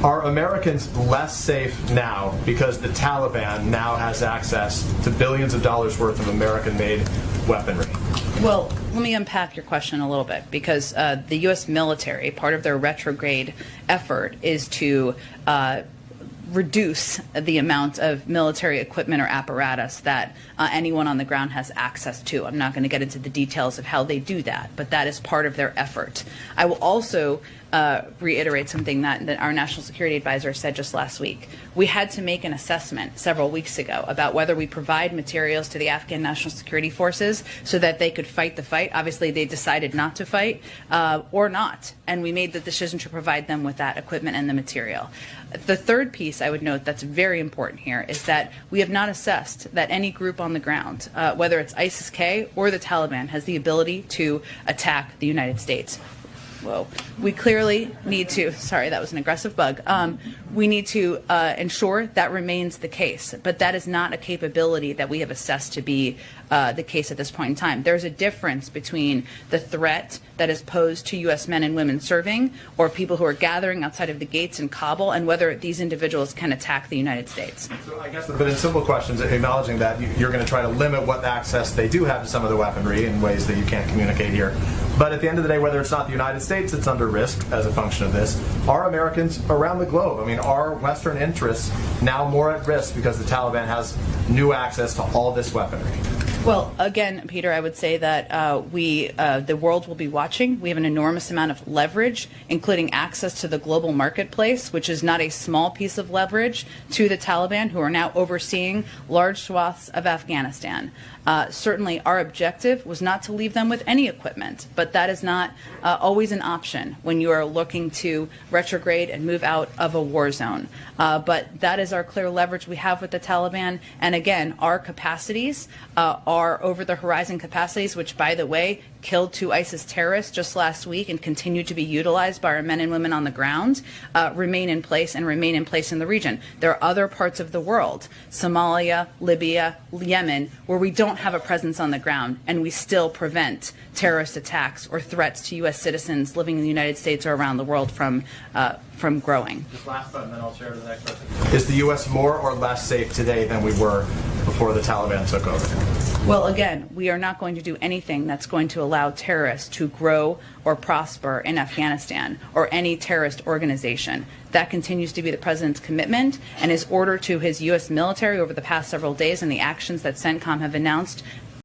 Are Americans less safe now because the Taliban now has access to billions of dollars worth of American-made weaponry? Well, let me unpack your question a little bit, because the U.S. military, part of their retrograde effort is to reduce the amount of military equipment or apparatus that anyone on the ground has access to. I'm not going to get into the details of how they do that, but that is part of their effort. I will also reiterate something that our National Security Advisor said just last week. We had to make an assessment several weeks ago about whether we provide materials to the Afghan National Security Forces so that they could fight the fight. Obviously, they decided not to fight or not, and we made the decision to provide them with that equipment and the material. The third piece I would note that's very important here is that we have not assessed that any group on the ground, whether it's ISIS-K or the Taliban, has the ability to attack the United States. Whoa. We clearly need to, sorry, that was an aggressive bug. We need to ensure that remains the case, but that is not a capability that we have assessed to be the case at this point in time. There's a difference between the threat that is posed to U.S. men and women serving or people who are gathering outside of the gates in Kabul and whether these individuals can attack the United States. So I guess, but in simple questions, acknowledging that you're going to try to limit what access they do have to some of the weaponry in ways that you can't communicate here. But at the end of the day, whether it's not the United States, it's under risk as a function of this. Are Americans around the globe, I mean, are Western interests now more at risk because the Taliban has new access to all this weaponry? Well, again, Peter, I would say that the world will be watching. We have an enormous amount of leverage, including access to the global marketplace, which is not a small piece of leverage to the Taliban, who are now overseeing large swaths of Afghanistan. Certainly, our objective was not to leave them with any equipment, but that is not always an option when you are looking to retrograde and move out of a war zone. But that is our clear leverage we have with the Taliban. And again, our capacities are over-the-horizon capacities, which, by the way, killed 2 ISIS terrorists just last week and continue to be utilized by our men and women on the ground, remain in place and remain in place in the region. There are other parts of the world, Somalia, Libya, Yemen, where we don't have a presence on the ground and we still prevent terrorist attacks or threats to U.S. citizens living in the United States or around the world from growing. Just last one, and then I'll share the next question. Is the U.S. more or less safe today than we were before the Taliban took over? Well, again, we are not going to do anything that's going to allow terrorists to grow or prosper in Afghanistan or any terrorist organization. That continues to be the president's commitment, and his order to his U.S. military over the past several days and the actions that CENTCOM have announced